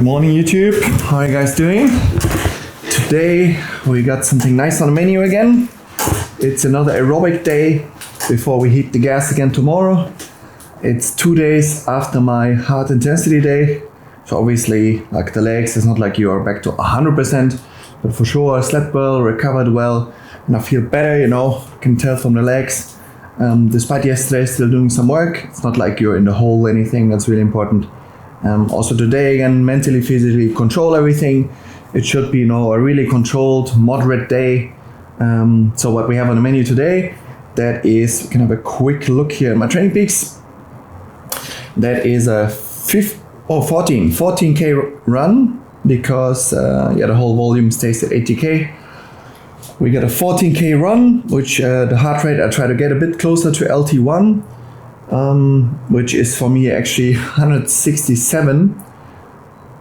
morning YouTube, how are you guys doing? Today we got something nice on the menu again. It's another aerobic day before we hit the gas again tomorrow. It's 2 days after my hard intensity day. So obviously like the legs, it's not like you are back to 100%, but for sure I slept well, recovered well, and I feel better, you know, can tell from the legs. Despite yesterday still doing some work, it's not like you're in the hole or anything, that's really important. Also today again, mentally, physically control everything. It should be, you know, a really controlled, moderate day. So what we have on the menu today, that is, we can have a quick look here at my training peaks. That is a 14K run, because the whole volume stays at 80K. We got a 14K run, which the heart rate I try to get a bit closer to LT1, which is for me actually 167.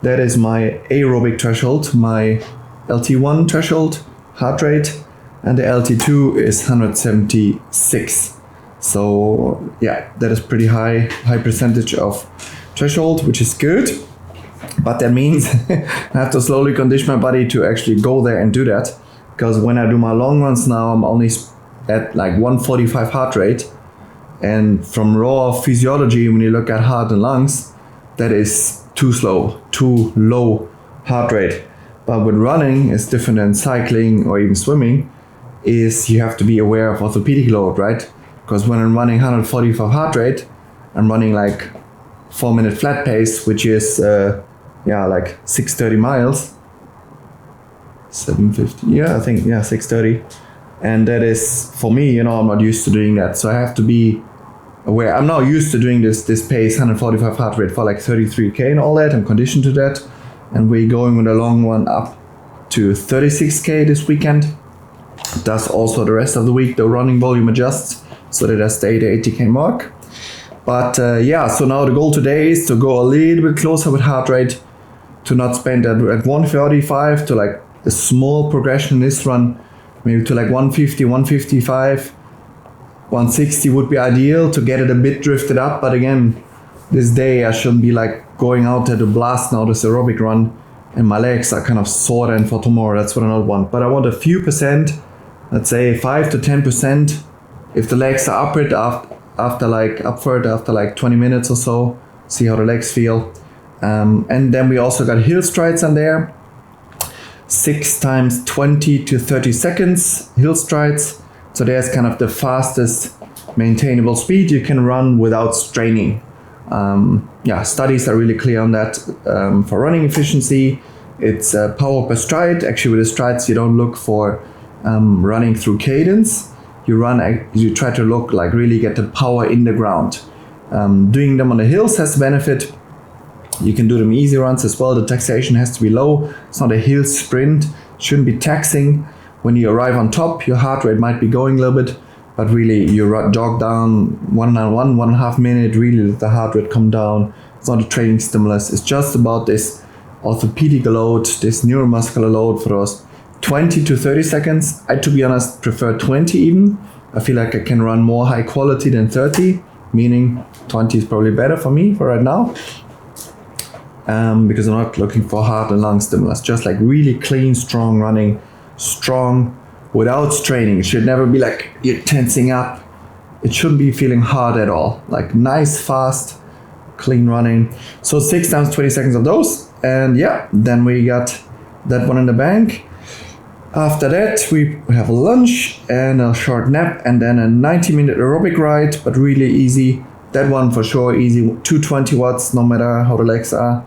That is my aerobic threshold, my LT1 threshold heart rate, and the LT2 is 176. So yeah, that is pretty high percentage of threshold, which is good. But that means I have to slowly condition my body to actually go there and do that. Because when I do my long runs now, I'm only at like 145 heart rate. And from raw physiology, when you look at heart and lungs, that is too slow, too low heart rate. But with running, it's different than cycling or even swimming, is you have to be aware of orthopedic load, right? Because when I'm running 145 heart rate, I'm running like 4-minute flat pace, which is like 630 miles. 750, I think 630. And that is, for me, you know, I'm not used to doing that. So I have to be aware. I'm not used to doing this pace, 145 heart rate for like 33K and all that. I'm conditioned to that. And we're going with a long one up to 36K this weekend. Thus also the rest of the week, the running volume adjusts so that I stay the 80K mark. But so now the goal today is to go a little bit closer with heart rate, to not spend at 145, to like a small progression in this run, maybe to like 150, 155, 160 would be ideal to get it a bit drifted up. But again, this day I shouldn't be like going out there to blast now this aerobic run and my legs are kind of sore then for tomorrow. That's what I don't want. But I want a few percent, let's say 5 to 10%, if the legs are upward after like 20 minutes or so, see how the legs feel. And then we also got hill strides on there. 6 times 20 to 30 seconds hill strides. So there's kind of the fastest maintainable speed you can run without straining. Studies are really clear on that. For running efficiency, it's power per stride. Actually, with the strides, you don't look for running through cadence. You try to look like really get the power in the ground. Doing them on the hills has benefit. You can do them easy runs as well. The taxation has to be low. It's not a hill sprint. It shouldn't be taxing. When you arrive on top, your heart rate might be going a little bit, but really you jog down 1.5 minute, really let the heart rate come down. It's not a training stimulus. It's just about this orthopedic load, this neuromuscular load for those 20 to 30 seconds. I, to be honest, prefer 20 even. I feel like I can run more high quality than 30, meaning 20 is probably better for me for right now. Because I'm not looking for heart and lung stimulus, just like really clean, strong running, strong without straining. It should never be like you're tensing up. It shouldn't be feeling hard at all. Like nice, fast, clean running. So 6 times 20 seconds of those. And then we got that one in the bank. After that, we have a lunch and a short nap and then a 90-minute aerobic ride, but really easy. That one for sure, easy, 220 watts, no matter how the legs are.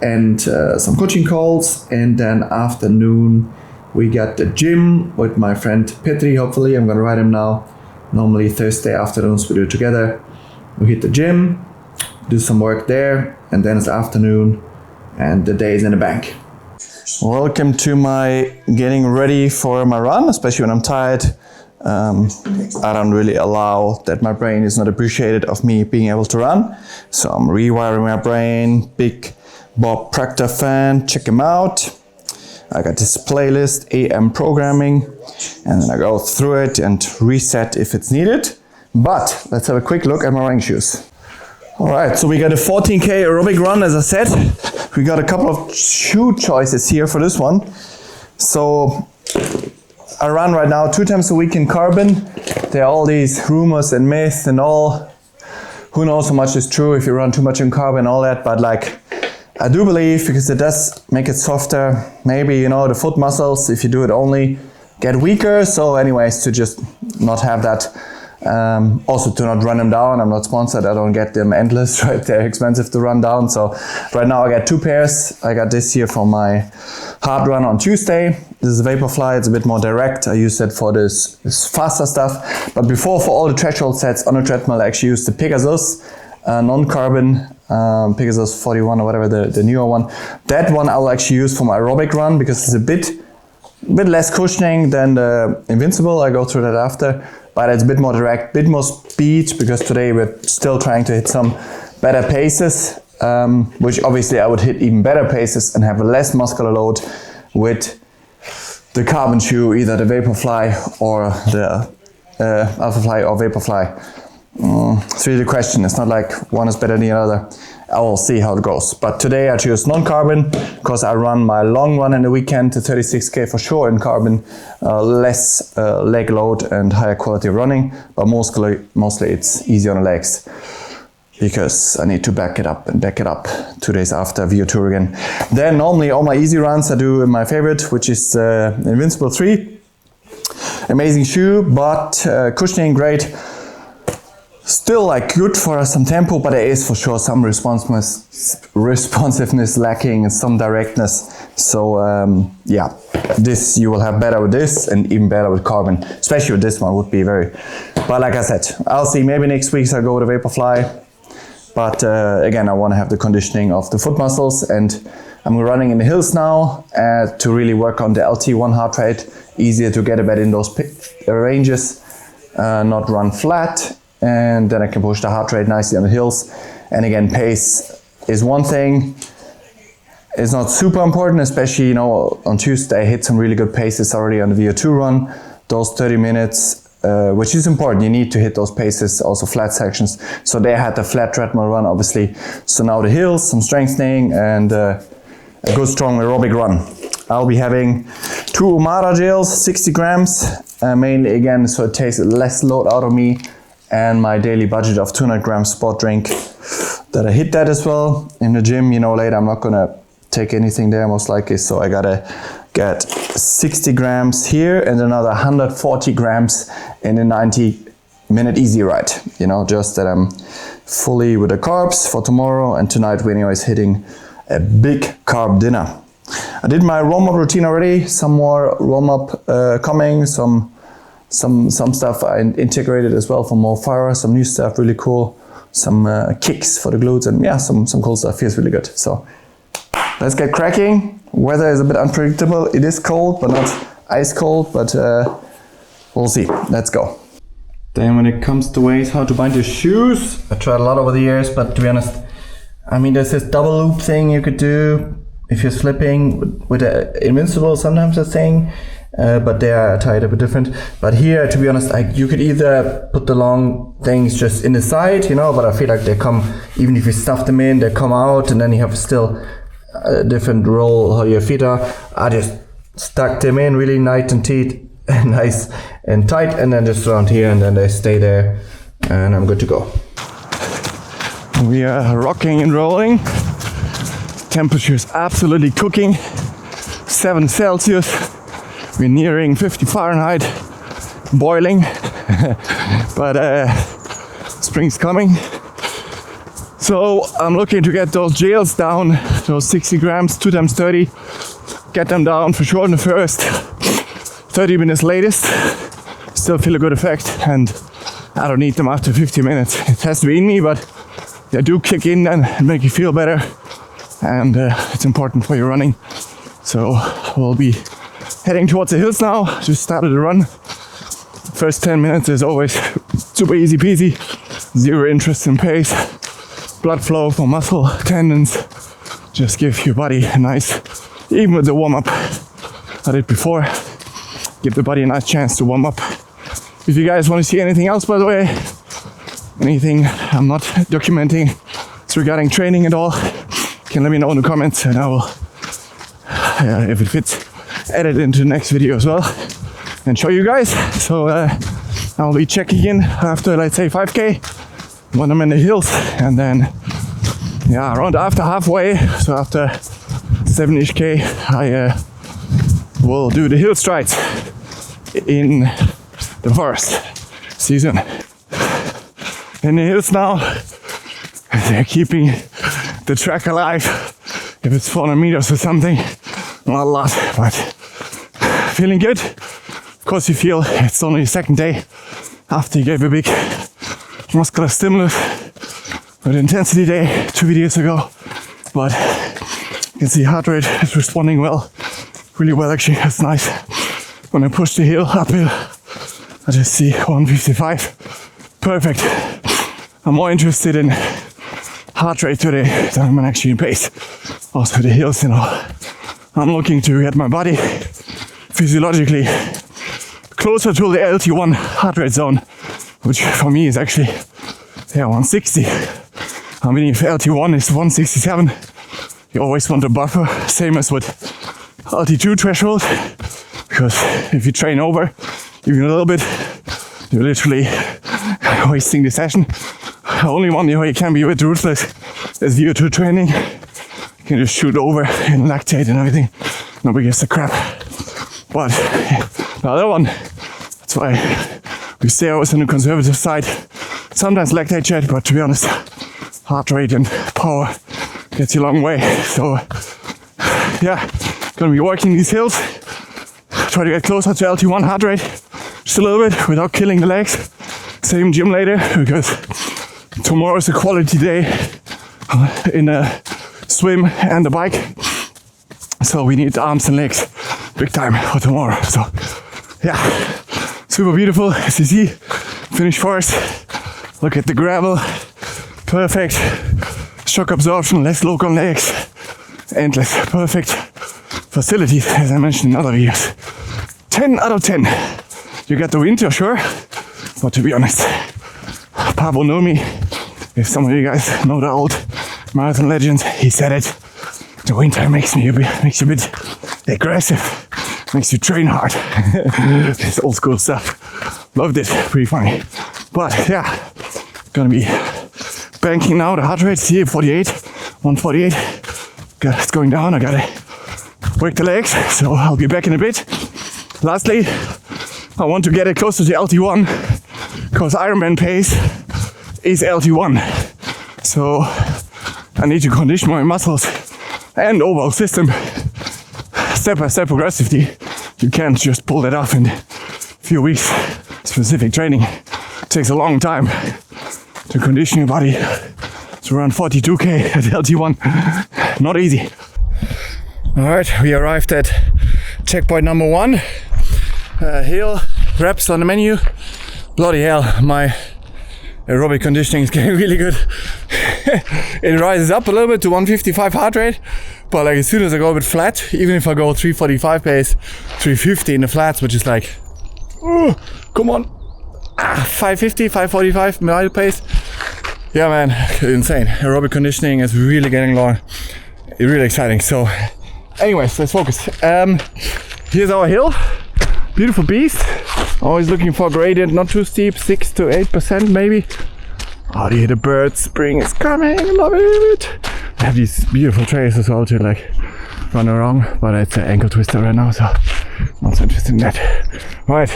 And some coaching calls. And then afternoon, we got the gym with my friend Petri, hopefully. I'm going to ride him now. Normally Thursday afternoons we do it together. We hit the gym, do some work there, and then it's afternoon, and the day is in the bank. Welcome to my getting ready for my run, especially when I'm tired. I don't really allow that my brain is not appreciated of me being able to run. So I'm rewiring my brain. Big Bob Proctor fan, check him out. I got this playlist, AM programming, and then I go through it and reset if it's needed. But let's have a quick look at my running shoes. All right, so we got a 14K aerobic run, as I said. We got a couple of shoe choices here for this one. So I run right now 2 times a week in carbon. There are all these rumors and myths and all. Who knows how much is true if you run too much in carbon and all that, but like I do believe, because it does make it softer, maybe, you know, the foot muscles, if you do it only, get weaker. So anyways, to just not have that. Also to not run them down. I'm not sponsored. I don't get them endless, right? They're expensive to run down. So right now I got 2 pairs. I got this here for my hard run on Tuesday. This is Vaporfly. It's a bit more direct. I use it for this faster stuff. But before, for all the threshold sets on a treadmill, I actually use the Pegasus non-carbon Pegasus 41 or whatever, the newer one. That one I'll actually use for my aerobic run because it's a bit less cushioning than the Invincible. I go through that after. But it's a bit more direct, bit more speed, because today we're still trying to hit some better paces, which obviously I would hit even better paces and have a less muscular load with the carbon shoe, either the Vaporfly or the Alphafly or Vaporfly. It's really the question. It's not like one is better than the other. I will see how it goes. But today I choose non-carbon because I run my long run in the weekend to 36K for sure in carbon, less leg load and higher quality running, but mostly it's easy on the legs because I need to back it up 2 days after VO2 again. Then normally all my easy runs I do in my favorite, which is Invincible 3. Amazing shoe, but cushioning great. Still like good for some tempo, but there is for sure some responsiveness lacking and some directness. So yeah, this you will have better with this and even better with carbon, especially with this one would be very, but like I said, I'll see, maybe next week I'll go with the Vaporfly, but again, I want to have the conditioning of the foot muscles, and I'm running in the hills now to really work on the LT1 heart rate, easier to get a bit in those ranges, not run flat. And then I can push the heart rate nicely on the hills. And again, pace is one thing. It's not super important, especially, you know, on Tuesday I hit some really good paces already on the VO2 run. Those 30 minutes, which is important. You need to hit those paces, also flat sections. So they had the flat treadmill run, obviously. So now the hills, some strengthening, and a good strong aerobic run. I'll be having 2 Umara gels, 60 grams, mainly again, so it takes less load out of me. And my daily budget of 200 grams sport drink that I hit that as well in the gym. You know, later I'm not gonna take anything there most likely, so I gotta get 60 grams here and another 140 grams in a 90-minute easy ride. You know, just that I'm fully with the carbs for tomorrow, and tonight we're anyways hitting a big carb dinner. I did my warm-up routine already, some more warm-up coming, some stuff I integrated as well for more fire, some new stuff, really cool, some kicks for the glutes, and yeah, some cool stuff. Feels really good. So let's get cracking. Weather is a bit unpredictable. It is cold, but not ice cold, but we'll see. Let's go. Then when it comes to ways how to bind your shoes, I tried a lot over the years, but to be honest, I mean, there's this double loop thing you could do if you're slipping with the Invincible, sometimes a thing. But they are tied a bit different. But here, to be honest, you could either put the long things just in the side, you know, but I feel like they come, even if you stuff them in, they come out, and then you have still a different roll how your feet are. I just stuck them in really nice and tight, and then just around here, and then they stay there, and I'm good to go. We are rocking and rolling. Temperature is absolutely cooking. 7 Celsius. We're nearing 50 Fahrenheit, boiling, but spring's coming. So I'm looking to get those gels down, those 60 grams, 2 times 30, get them down for sure in the first 30 minutes latest. Still feel a good effect, and I don't need them after 50 minutes. It has to be in me, but they do kick in and make you feel better, and it's important for your running. So we'll be heading towards the hills now. Just started the run. First 10 minutes is always super easy peasy. Zero interest in pace. Blood flow for muscle, tendons. Just give your body a nice, even with the warm up I did before, give the body a nice chance to warm up. If you guys want to see anything else, by the way, anything I'm not documenting regarding training and all, you can let me know in the comments, and I will, if it fits, edit into the next video as well and show you guys. So I'll be checking in after, let's say, 5k when I'm in the hills, and then around after halfway, so after 7-ish k, I will do the hill strides in the forest season. In the hills now, they're keeping the track alive. If it's 400 meters or something, not a lot, but feeling good. Of course, you feel it's only the second day after you gave a big muscular stimulus with intensity day 2 videos ago, but you can see heart rate is responding well, really well actually. That's nice. When I push the hill uphill, I just see 155. Perfect. I'm more interested in heart rate today than I'm actually in pace. Also the hills, you know, I'm looking to get my body physiologically closer to the LT1 heart rate zone, which for me is actually 160. I mean, if LT1 is 167, you always want a buffer, same as with LT2 threshold, because if you train over even a little bit, you're literally wasting the session. Only one way you can be a bit ruthless is VO2 training. You can just shoot over and lactate and everything. Nobody gives a crap. But the other one, that's why we stay always on the conservative side. Sometimes lactate chat, but to be honest, heart rate and power gets you a long way. So gonna be working these hills. Try to get closer to LT1 heart rate just a little bit without killing the legs. Same gym later, because tomorrow is a quality day in a swim and a bike. So we need arms and legs big time for tomorrow. So super beautiful as you see. Finish forest. Look at the gravel. Perfect. Shock absorption, less local legs. Endless. Perfect facilities, as I mentioned in other videos. 10 out of 10. You get the winter, sure. But to be honest, Pablo know me. If some of you guys know the old marathon legends, he said it. The winter makes you a bit aggressive, makes you train hard. This old school stuff. Loved it, pretty funny. But gonna be banking now. The heart rate is here 48, 148. It's going down. I gotta work the legs, so I'll be back in a bit. Lastly, I want to get it closer to LT1 because Ironman pace is LT1. So I need to condition my muscles and overall system step by step progressively. You can't just pull that off in a few weeks. Specific training takes a long time to condition your body. It's around 42k at LT1. Not easy. Alright, we arrived at checkpoint number 1. Hill reps on the menu. Bloody hell, my aerobic conditioning is getting really good. It rises up a little bit to 155 heart rate, but like as soon as I go a bit flat, even if I go 345 pace, 350 in the flats, which is like, come on, 550, 545 mile pace. Yeah man, insane. Aerobic conditioning is really getting long. Really exciting. So anyways, let's focus. Here's our hill. Beautiful beast. Always looking for a gradient, not too steep, 6 to 8% maybe. Oh, you hear the birds, spring is coming, love it. I have these beautiful trails as well to like run around, but it's an ankle twister right now, so not so interested in that. Right,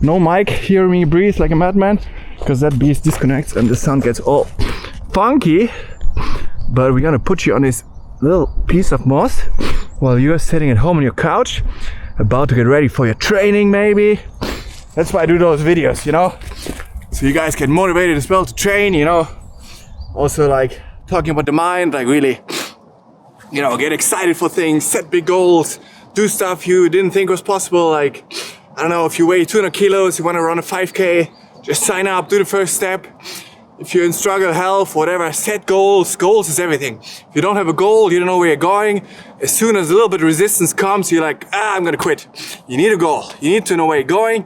no mic, hear me breathe like a madman, because that beast disconnects and the sound gets all funky. But we're gonna put you on this little piece of moss while you're sitting at home on your couch, about to get ready for your training maybe. That's why I do those videos, you know? So you guys get motivated as well to train, you know? Also like talking about the mind, like really, you know, get excited for things, set big goals, do stuff you didn't think was possible. Like, I don't know, if you weigh 200 kilos, you wanna run a 5K, just sign up, do the first step. If you're in struggle, health, whatever, set goals. Goals is everything. If you don't have a goal, you don't know where you're going. As soon as a little bit of resistance comes, you're like, I'm gonna quit. You need a goal. You need to know where you're going.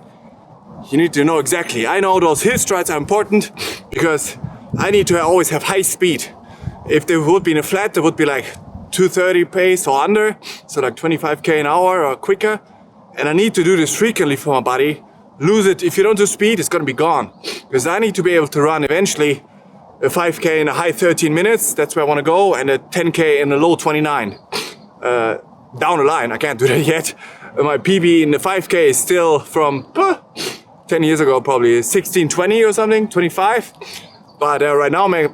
you need to know exactly. I know those hill strides are important because I need to always have high speed. If they would be in a flat, it would be like 230 pace or under, so like 25k an hour or quicker. And I need to do this frequently for my body. Lose it. If you don't do speed, it's gonna be gone. Because I need to be able to run eventually a 5k in a high 13 minutes. That's where I want to go, and a 10k in a low 29. Down the line, I can't do that yet. My PB in the 5k is still from 10 years ago, probably 16, 20 or something, 25. But right now, I'm a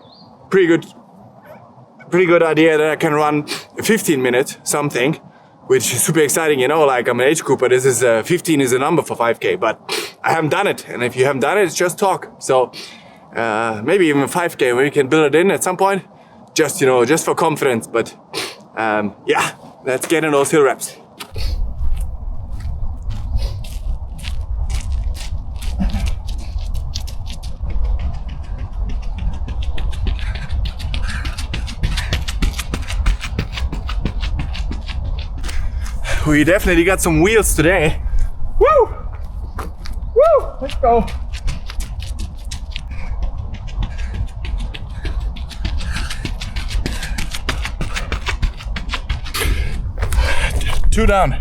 pretty good idea that I can run a 15 minute something, which is super exciting, you know, like I'm an age group, but this is 15 is a number for 5k, but I haven't done it. And if you haven't done it, it's just talk. So maybe even 5k where you can build it in at some point, just, you know, just for confidence. But yeah, let's get in those hill reps. We definitely got some wheels today. Woo! Woo! Let's go. Two down.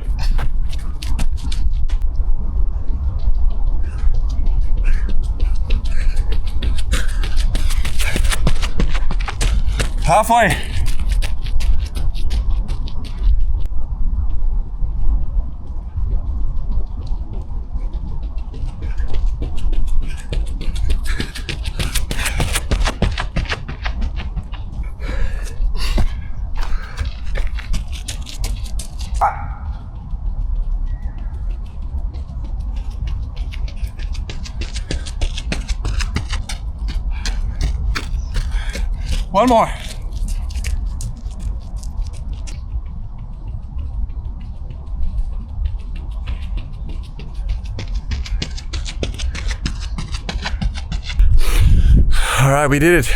Halfway. One more. All right, we did it.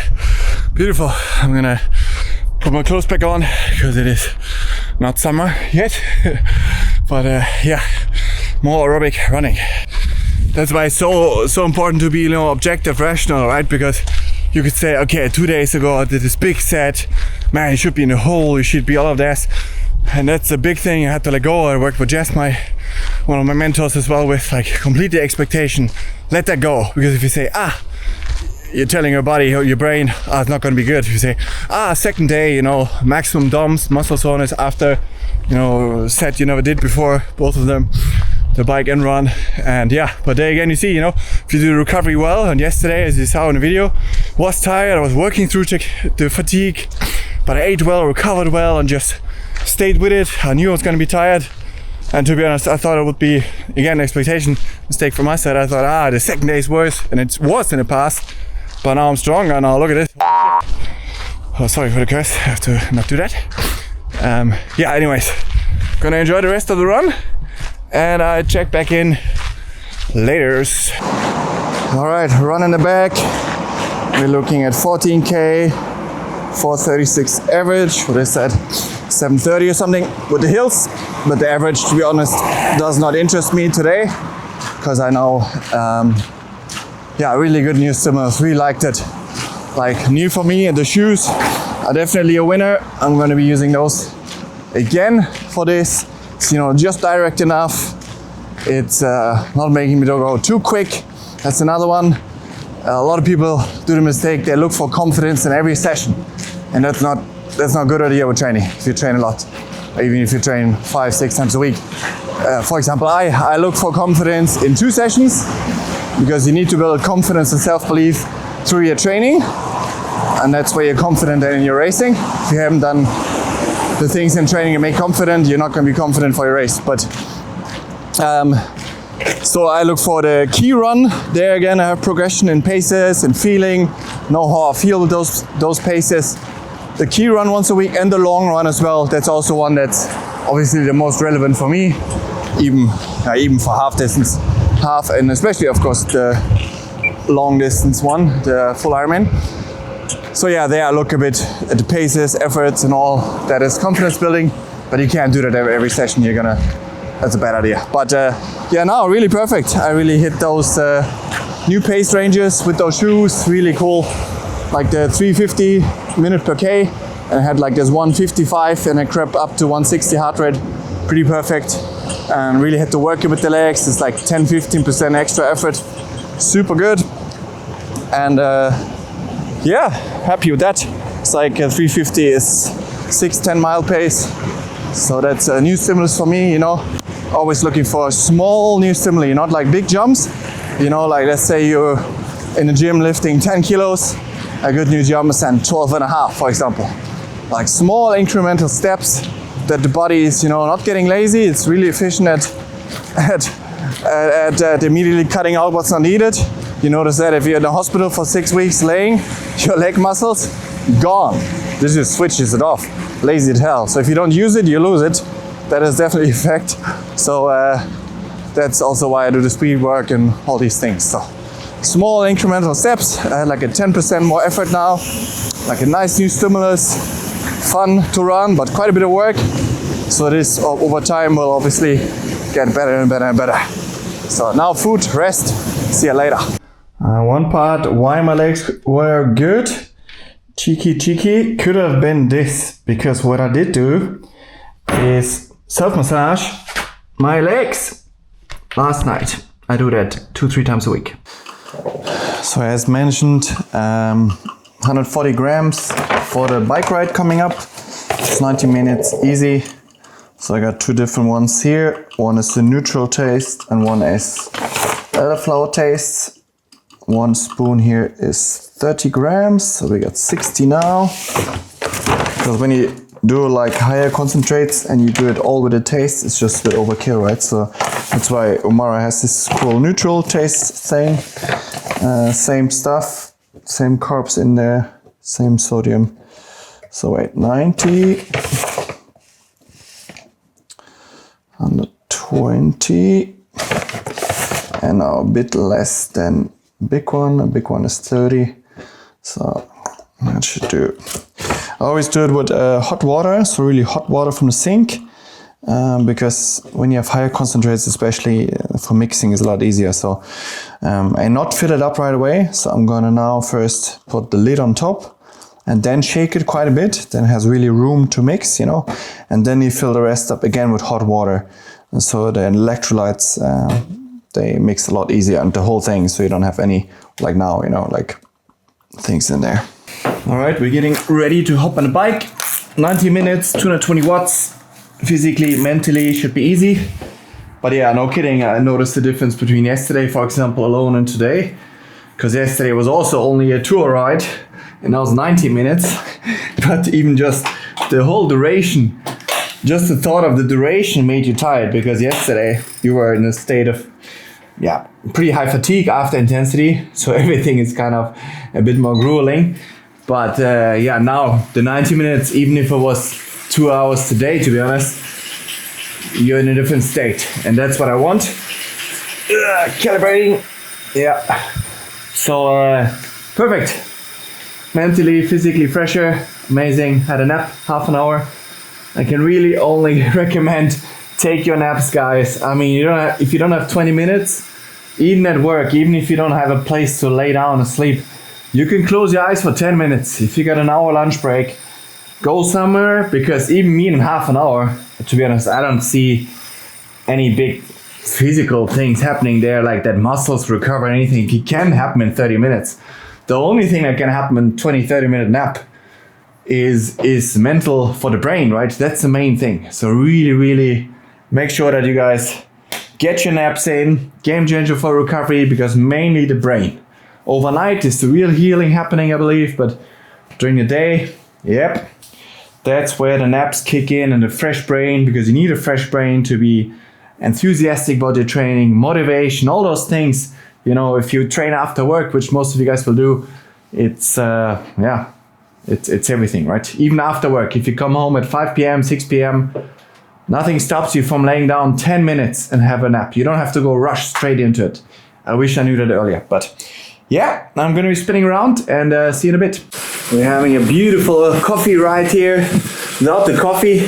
Beautiful. I'm gonna put my clothes back on because it is not summer yet. But yeah, more aerobic running. That's why it's so important to be, you know, objective, rational, right? Because you could say, okay, 2 days ago I did this big set, man, you should be in the hole, you should be all of this. And that's a big thing I had to let go. I worked with Jess, one of my mentors as well, with like complete the expectation, let that go. Because if you say, you're telling your body, your brain, it's not going to be good. If you say, second day, you know, maximum DOMs, muscle soreness after, you know, set you never did before, both of them, the bike and run. And yeah, but there again, you see, you know, if you do the recovery well, and yesterday, as you saw in the video, was tired, I was working through the fatigue, but I ate well, recovered well, and just stayed with it. I knew I was going to be tired. And to be honest, I thought it would be, again, an expectation mistake from my side. I thought, the second day is worse, and it was in the past. But now I'm stronger, now look at it. Oh, sorry for the curse, I have to not do that. Yeah, anyways, gonna enjoy the rest of the run, and I check back in laters. All right, run in the back. We're looking at 14K, 436 average. What is that? 730 or something with the hills. But the average, to be honest, does not interest me today, because I know, really good new stimulus. Really liked it. Like new for me, and the shoes are definitely a winner. I'm going to be using those again for this. It's, you know, just direct enough. It's not making me go too quick. That's another one. A lot of people do the mistake, they look for confidence in every session, and that's not a good idea with training. If you train a lot, even if you train 5-6 times a week. For example, I look for confidence in 2 sessions, because you need to build confidence and self-belief through your training, and that's where you're confident in your racing. If you haven't done the things in training that make confident, you're not going to be confident for your race. But so I look for the key run. There again, I have progression in paces and feeling, know how I feel with those paces. The key run once a week, and the long run as well. That's also one that's obviously the most relevant for me, even for half distance, and especially of course the long distance one, the full Ironman. So yeah, there I look a bit at the paces, efforts, and all that is confidence building. But you can't do that every session. You're gonna that's a bad idea. But yeah, now really perfect. I really hit those new pace ranges with those shoes, really cool. Like the 350 minute per K, and I had like this 155 and I crept up to 160 heart rate, pretty perfect. And really had to work it with the legs. It's like 10-15% extra effort, super good. And yeah, happy with that. It's like 350 is 6-10 mile pace. So that's a new stimulus for me, you know. Always looking for a small new stimuli, not like big jumps. You know, like let's say you're in the gym lifting 10 kilos, a good new jump is then 12.5, for example. Like small incremental steps that the body is, you know, not getting lazy. It's really efficient at immediately cutting out what's not needed. You notice that if you're in the hospital for 6 weeks laying, your leg muscles, gone. This just switches it off. Lazy as hell. So if you don't use it, you lose it. That is definitely a fact. So that's also why I do the speed work and all these things. So small incremental steps, like a 10% more effort now, like a nice new stimulus, fun to run, but quite a bit of work. So this over time will obviously get better and better and better. So now food, rest, see you later. One part why my legs were good, cheeky, could have been this, because what I did do is self-massage my legs last night. I do that 2-3 times a week. So as mentioned, 140 grams for the bike ride coming up. It's 90 minutes easy. So I got 2 different ones here. One is the neutral taste and one is elderflower taste. 1 spoon here is 30 grams, so we got 60 now. Because when you do like higher concentrates and you do it all with the taste, it's just a bit overkill, right? So that's why Omara has this cool neutral taste thing. Same stuff, same carbs in there, same sodium. So wait, 90, 120, and now a bit less than big one. A big one is 30. So that should do. I always do it with hot water, so really hot water from the sink, because when you have higher concentrates, especially for mixing, is a lot easier. So and not fill it up right away. So I'm gonna now first put the lid on top and then shake it quite a bit. Then it has really room to mix, you know. And then you fill the rest up again with hot water. And so the electrolytes, they mix a lot easier and the whole thing, so you don't have any, like now, you know, like things in there. All right, we're getting ready to hop on the bike. 90 minutes, 220 watts. Physically, mentally, should be easy. But yeah, no kidding, I noticed the difference between yesterday, for example, alone and today. Because yesterday was also only a tour ride, and that was 90 minutes. But even just the whole duration, just the thought of the duration made you tired, because yesterday you were in a state of, yeah, pretty high fatigue after intensity. So everything is kind of a bit more grueling. But yeah, now the 90 minutes, even if it was 2 hours today, to be honest, you're in a different state. And that's what I want. Calibrating. Yeah. So perfect. Mentally, physically fresher. Amazing. Had a nap, half an hour. I can really only recommend take your naps, guys. I mean, if you don't have 20 minutes, even at work, even if you don't have a place to lay down and sleep, you can close your eyes for 10 minutes. If you got an hour lunch break, go somewhere, because even me in half an hour, to be honest, I don't see any big physical things happening there, like that muscles recover, anything. It can happen in 30 minutes. The only thing that can happen in 20-30 minute nap is mental for the brain, right? That's the main thing. So really make sure that you guys get your naps in. Game changer for recovery, because mainly the brain. Overnight is the real healing happening, I believe, but during the day, yep, that's where the naps kick in, and the fresh brain, because you need a fresh brain to be enthusiastic about your training, motivation, all those things. You know, if you train after work, which most of you guys will do, it's yeah, it's everything, right? Even after work, if you come home at 5 p.m., 6 p.m., nothing stops you from laying down 10 minutes and have a nap. You don't have to go rush straight into it. I wish I knew that earlier, but yeah, I'm going to be spinning around and see you in a bit. We're having a beautiful coffee ride here without the coffee,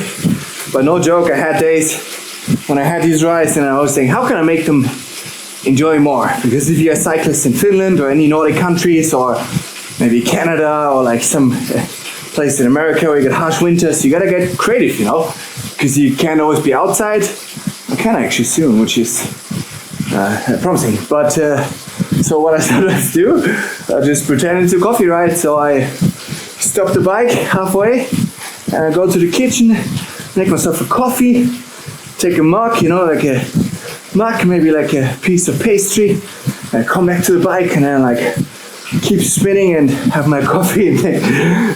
but no joke, I had days when I had these rides, and I was saying, how can I make them enjoy more? Because if you're a cyclist in Finland or any Nordic countries or maybe Canada or like some place in America where you get harsh winters, you gotta get creative, you know, because you can't always be outside. I can actually soon, which is promising. But so what I sometimes do, I just pretend it's a coffee ride. So I stop the bike halfway and I go to the kitchen, make myself a coffee, take a mug, you know, like a mug, maybe like a piece of pastry, and I come back to the bike and then like keep spinning and have my coffee. And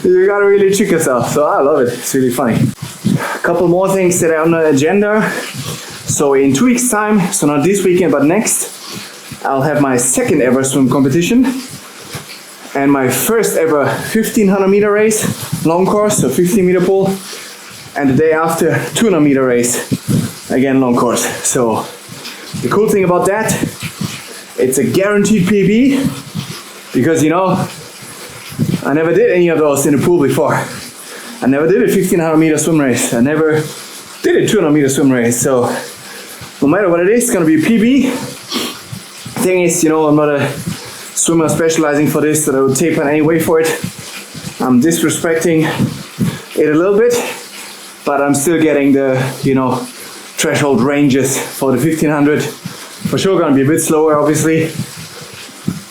you gotta really trick yourself. So I love it. It's really funny. A couple more things that are on the agenda. So in 2 weeks time, so not this weekend but next, I'll have my second ever swim competition and my first ever 1500 meter race, long course, so 15 meter pool, and the day after 200 meter race, again long course. So the cool thing about that, it's a guaranteed PB, because you know, I never did any of those in the pool before. I never did a 1500 meter swim race. I never did a 200 meter swim race. So no matter what it is, it's gonna be a PB. Thing is, you know, I'm not a swimmer specializing for this, that I would tape on any way for it. I'm disrespecting it a little bit, but I'm still getting the, you know, threshold ranges for the 1500. For sure gonna be a bit slower, obviously,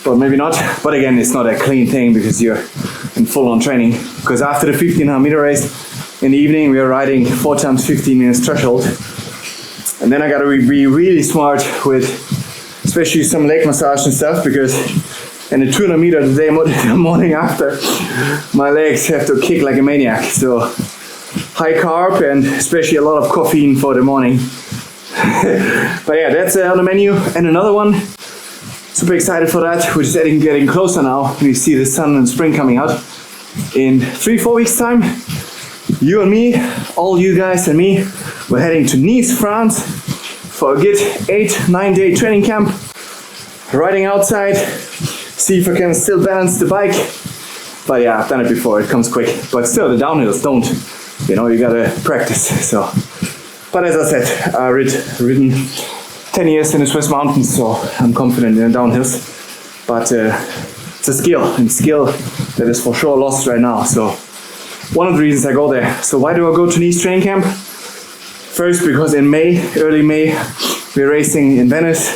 but maybe not. But again, it's not a clean thing because you're in full-on training. Because after the 1500 meter race in the evening, we are riding 4 times 15 minutes threshold. And then I gotta be really smart with especially some leg massage and stuff, because in the 200 meter the morning after, my legs have to kick like a maniac. So high carb and especially a lot of caffeine for the morning. But yeah, that's on the menu. And another one, super excited for that, which is getting closer now. We see the sun and spring coming out. In 3-4 weeks time, you and me, all you guys and me, we're heading to Nice, France for a good 8-9 day training camp. Riding outside, see if I can still balance the bike. But yeah, I've done it before, it comes quick. But still, the downhills don't. You know, you gotta practice. So, but as I said, I've ridden 10 years in the Swiss mountains, so I'm confident in the downhills. But it's a skill, and skill that is for sure lost right now. So one of the reasons I go there. So why do I go to Nice training camp? First, because in May, early May, we're racing in Venice,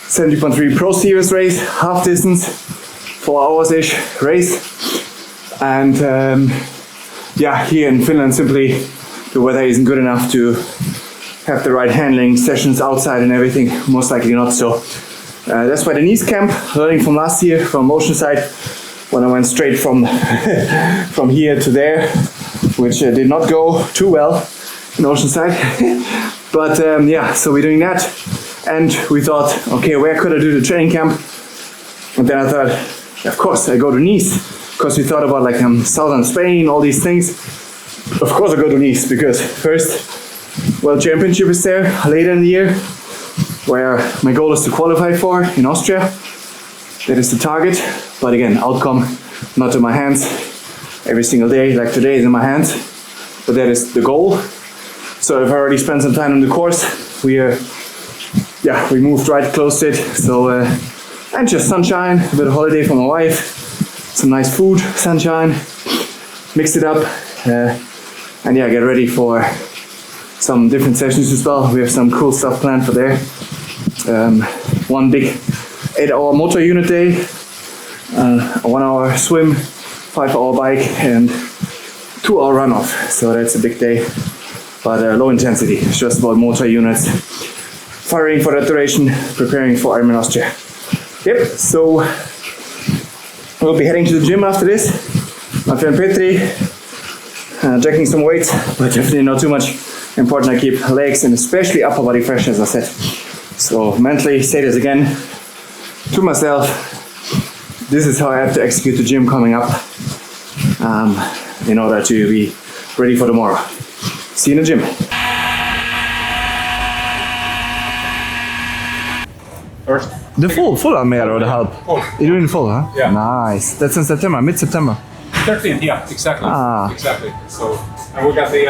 70.3 Pro Series race, half distance, 4 hours-ish race. And yeah, here in Finland, simply the weather isn't good enough to have the right handling sessions outside and everything, most likely not. So that's why the Nice camp, learning from last year from Oceanside, when I went straight from from here to there, which did not go too well in Oceanside. But yeah, so we're doing that. And we thought, okay, where could I do the training camp? And then I thought, of course, I go to Nice. Because we thought about like southern Spain, all these things. Of course I go to Nice, because first, World Championship is there later in the year, where my goal is to qualify for in Austria. That is the target. But again, outcome not in my hands. Every single day, like today, is in my hands. But that is the goal. So I've already spent some time on the course. We moved right close to it. So and just sunshine, a bit of holiday for my wife, some nice food, sunshine, mix it up, and yeah, get ready for some different sessions as well. We have some cool stuff planned for there. One big 8-hour motor unit day, a 1-hour swim, 5-hour bike, and 2-hour run off. So that's a big day, but low intensity. It's just about motor units, firing for that duration, preparing for Ironman Austria. Yep, so we'll be heading to the gym after this. My friend Petri, checking some weights, but definitely not too much. Important I keep legs and especially upper body fresh, as I said. So mentally say this again to myself. This is how I have to execute the gym coming up in order to be ready for tomorrow. See you in the gym. First. The full Ironman or the half? Full. You're doing full, huh? Yeah. Nice. That's in September, mid-September. 13th, yeah, exactly. Ah. Exactly. So, and we got the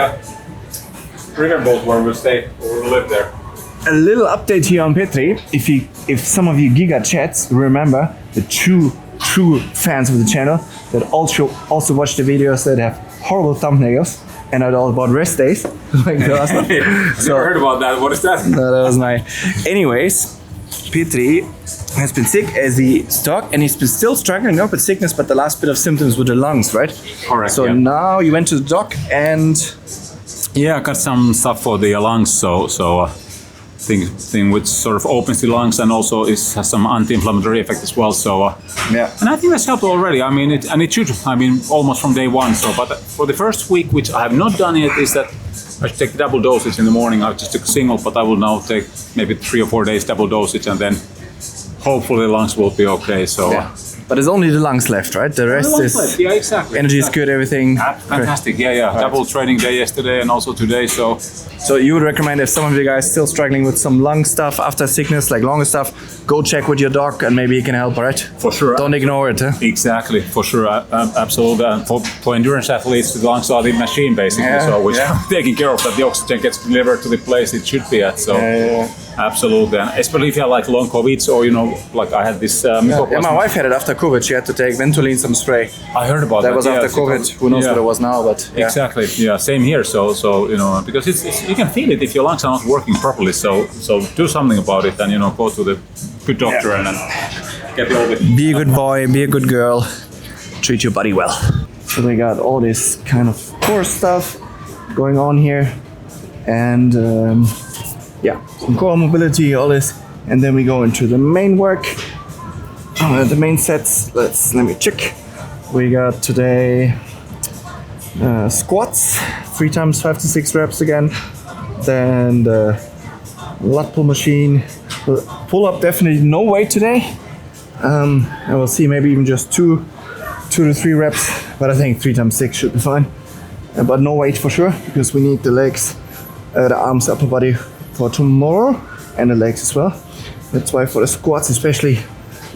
riverboat where we'll stay, or we'll live there. A little update here on Petri. If some of you Giga chats remember, the true fans of the channel that also watch the videos that have horrible thumbnails and are all about rest days. Like the last one. So, never heard about that. What is that? No, that was my. Anyways, Petri has been sick as he stuck, and he's been still struggling not with sickness, but the last bit of symptoms with the lungs, right? Correct. So now you went to the doc and yeah, I got some stuff for the lungs. So thing which sort of opens the lungs and also has some anti-inflammatory effect as well. So yeah, and I think that's helped already. I mean, it should. I mean, almost from day one. So, but for the first week, which I have not done yet, is that I should take double dosage in the morning. I just took single, but I will now take maybe 3 or 4 days double dosage, and then hopefully the lungs will be okay. So. Yeah. But it's only the lungs left, right? The rest is yeah, exactly. Energy is good, everything. Fantastic, yeah. Right. Double training day yesterday and also today. So you would recommend if some of you guys still struggling with some lung stuff after sickness, like longer stuff, go check with your doc and maybe he can help, right? For sure. Don't ignore it. Huh? Exactly, for sure, absolutely. And for endurance athletes, the lungs are the machine basically, which taking care of that the oxygen gets delivered to the place it should be at. So. Absolutely, and especially if you have like long COVID, or like I had this. My wife had it after COVID. She had to take Ventolin, some spray. I heard about that. That was after COVID. Who knows what it was now? But exactly, same here. So because it's you can feel it if your lungs are not working properly. So do something about it, and go to the good doctor and get the all. Be a good boy. Be a good girl. Treat your body well. So they got all this kind of core stuff going on here, and. Some core mobility, all this, and then we go into the main work, the main sets. Let me check. We got today squats, 3 times 5 to 6 reps again. Then the lat pull machine, pull up definitely no weight today. And we'll see maybe even just 2 to 3 reps, but I think 3 times 6 should be fine. But no weight for sure because we need the legs, the arms, upper body. For tomorrow and the legs as well. That's why for the squats especially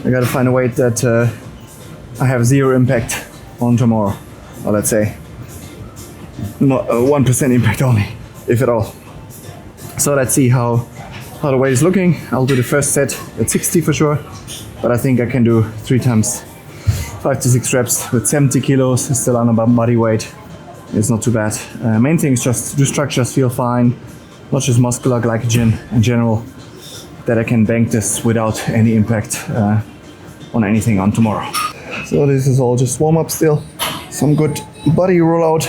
I gotta find a weight that I have 0 impact on tomorrow, or let's say not 1% impact only, if at all. So let's see how the weight is looking. I'll do the first set at 60 for sure, but I think I can do 3 times 5 to 6 reps with 70 kilos still on about body weight. It's not too bad. Main thing is just do structures feel fine. Not just muscular glycogen in general, that I can bank this without any impact on anything on tomorrow. So this is all just warm up still. Some good body rollout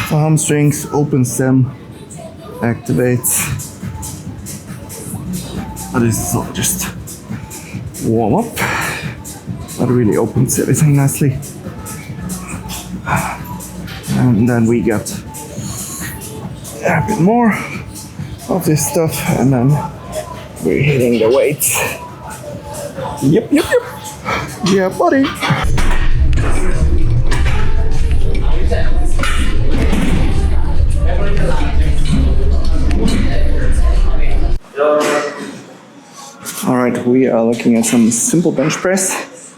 for hamstrings, opens them, activates. But this is all just warm up, but really opens everything nicely. And then we got a bit more of this stuff, and then we're hitting the weights. Yep. Yeah, buddy. All right, we are looking at some simple bench press.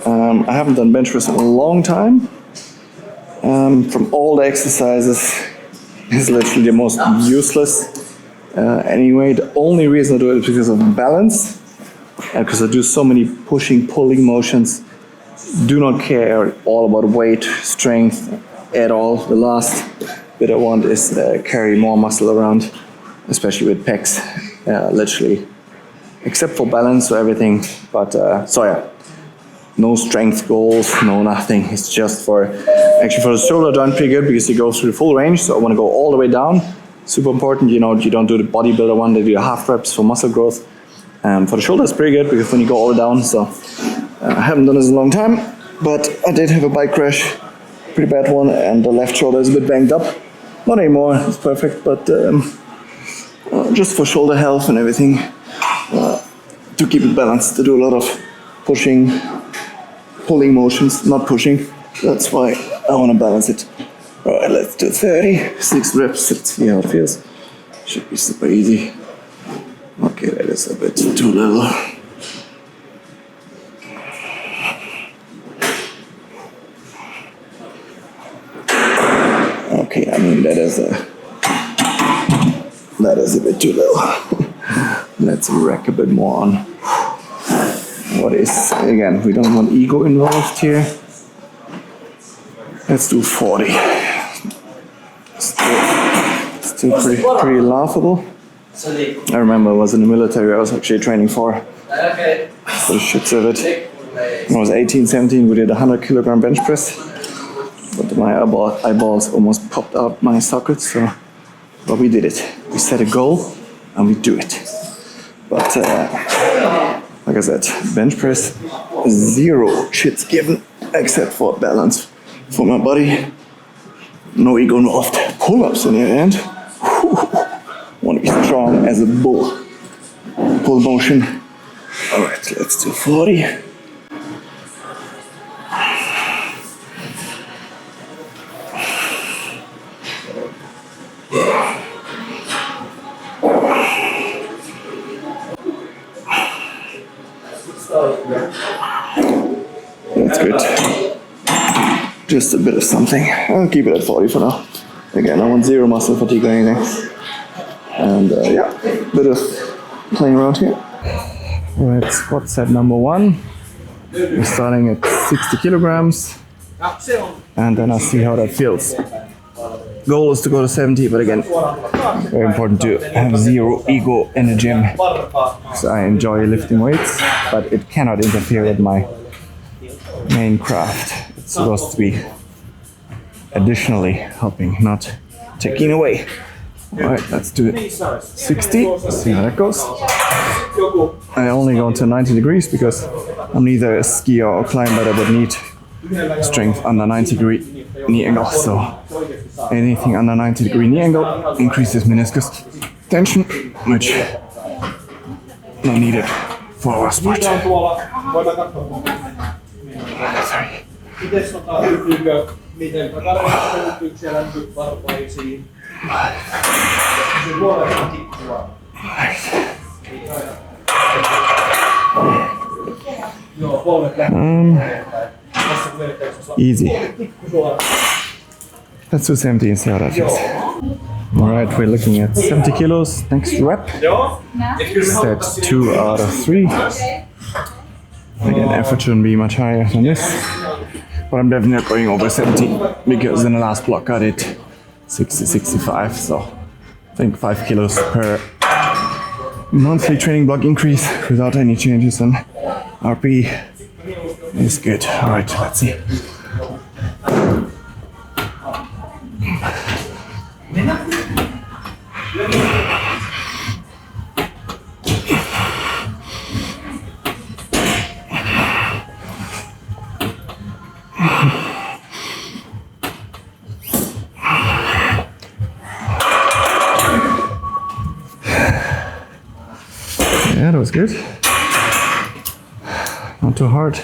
I haven't done bench press in a long time. From all the exercises, it's literally the most useless. Anyway, the only reason I do it is because of balance, because I do so many pushing, pulling motions. Do not care all about weight, strength at all. The last bit I want is carry more muscle around, especially with pecs, literally, except for balance or everything. But no strength goals, no nothing. It's just for the shoulder joint pretty good because you go through the full range. So I want to go all the way down. Super important, you don't do the bodybuilder one, they do half reps for muscle growth. For the shoulder it's pretty good because when you go all the way down, so I haven't done this in a long time, but I did have a bike crash, pretty bad one, and the left shoulder is a bit banged up. Not anymore, it's perfect, but just for shoulder health and everything, to keep it balanced, to do a lot of pushing, pulling motions, not pushing. That's why I want to balance it. Alright, let's do 30, 6 reps, let's see how it feels. Should be super easy. Okay, that is a bit too little. Okay, I mean that is that is a bit too low. Let's rack a bit more on. What is, again, we don't want ego involved here. Let's do 40. Still pretty laughable. I remember I was in the military, I was actually training for the shits of it. When I was 18, 17, we did a 100 kilogram bench press. But my eyeballs almost popped out my sockets, but we did it. We set a goal and we do it. But like I said, bench press, 0 shits given except for balance for my body. No ego involved. Pull-ups on the other end. Want to be strong as a bull. Pull motion. Alright, let's do 40. That's good. Just a bit of something. I'll keep it at 40 for now. Again, I want 0 muscle fatigue or anything. And yeah, bit of playing around here. Alright, squat set number 1. We're starting at 60 kilograms. And then I'll see how that feels. Goal is to go to 70, but again, very important to have 0 ego in the gym. So I enjoy lifting weights, but it cannot interfere with my main craft. It's supposed to be additionally helping, not taking away. Alright, let's do it. 60, see how that goes. I only go to 90 degrees because I'm neither a skier or climber that would need strength under 90-degree knee angle. So anything under 90-degree knee angle increases meniscus tension, which not needed for our sport. Sorry. Easy. Let's do 70 and see how that feels. Alright, we're looking at 70 kilos. Next rep. Set 2 out of 3. Again, effort shouldn't be much higher than this. But I'm definitely not going over 70 because in the last block I did 60, 65. So I think 5 kilos per monthly training block increase without any changes in RP is good. Alright, let's see. Yeah, that was good. Not too hard.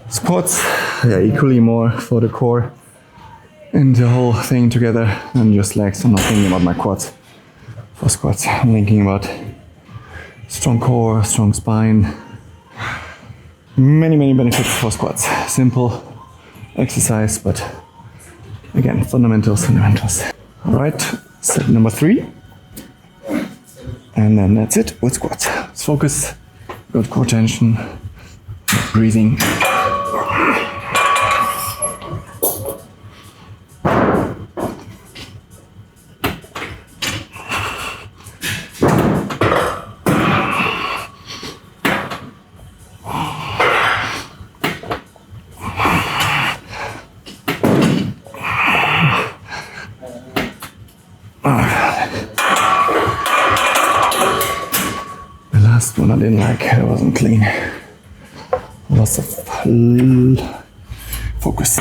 Squats, yeah, equally more for the core and the whole thing together than just legs. I'm not thinking about my quads for squats. I'm thinking about strong core, strong spine. Many benefits for squats. Simple exercise, but again, fundamentals. Alright, set number 3. And then that's it with squats. Let's focus, good core tension, breathing. Last one I didn't like, it wasn't clean. Lots of focus,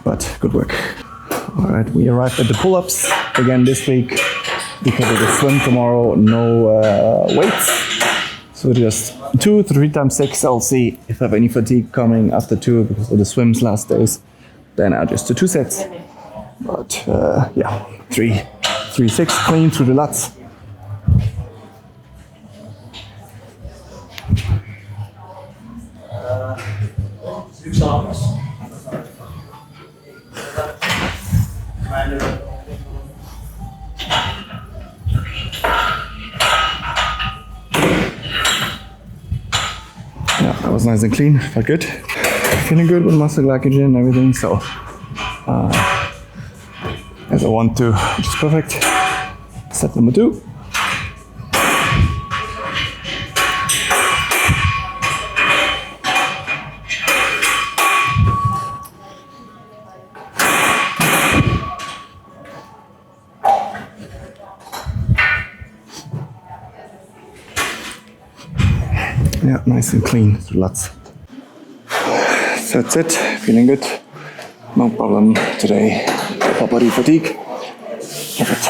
but good work. Alright, we arrived at the pull-ups again this week because of the swim tomorrow, no weights. So just 2 to 3 times 6. I'll see if I have any fatigue coming after 2 because of the swims last days. Then I'll just do 2 sets. But yeah, 3, 6 clean through the lats. That was nice and clean, felt good. Feeling good with muscle glycogen and everything, so as I want to, which is perfect. Step number 2. Yeah, nice and clean, lots. So that's it, feeling good. No problem today. Upper body fatigue. Perfect.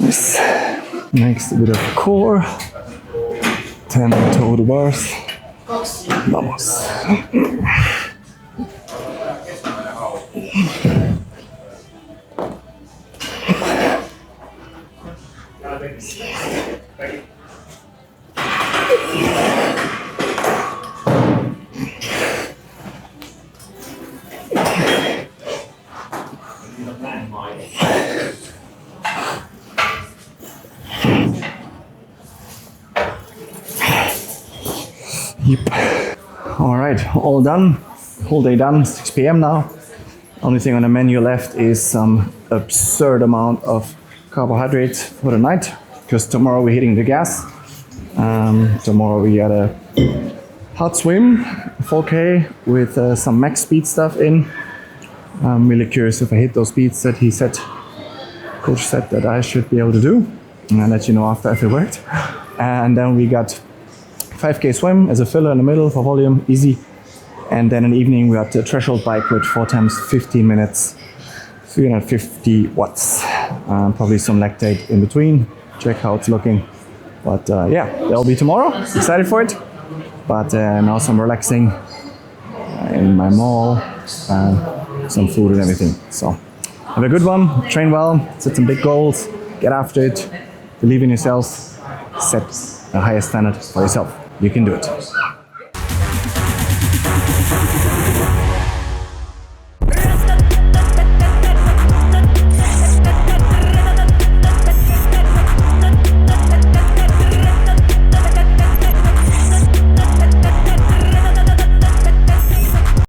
Nice. Next, a bit of core. 10 total bars. Vamos. Yep. All right, all done. Whole day done. 6 p.m. now. Only thing on the menu left is some absurd amount of carbohydrates for the night, because tomorrow we're hitting the gas. Tomorrow we got a hot swim, 4K, with some max speed stuff in. I'm really curious if I hit those speeds that coach said that I should be able to do. And I'll let you know after if it worked. And then we got 5K swim as a filler in the middle for volume, easy. And then in the evening we got the threshold bike with 4 times 15 minutes, 350 watts. Probably some lactate in between. Check how it's looking. But yeah, that'll be tomorrow. Excited for it. But now some relaxing in my mall, some food and everything. So have a good one, train well, set some big goals, get after it, believe in yourself, set a higher standard for yourself. You can do it.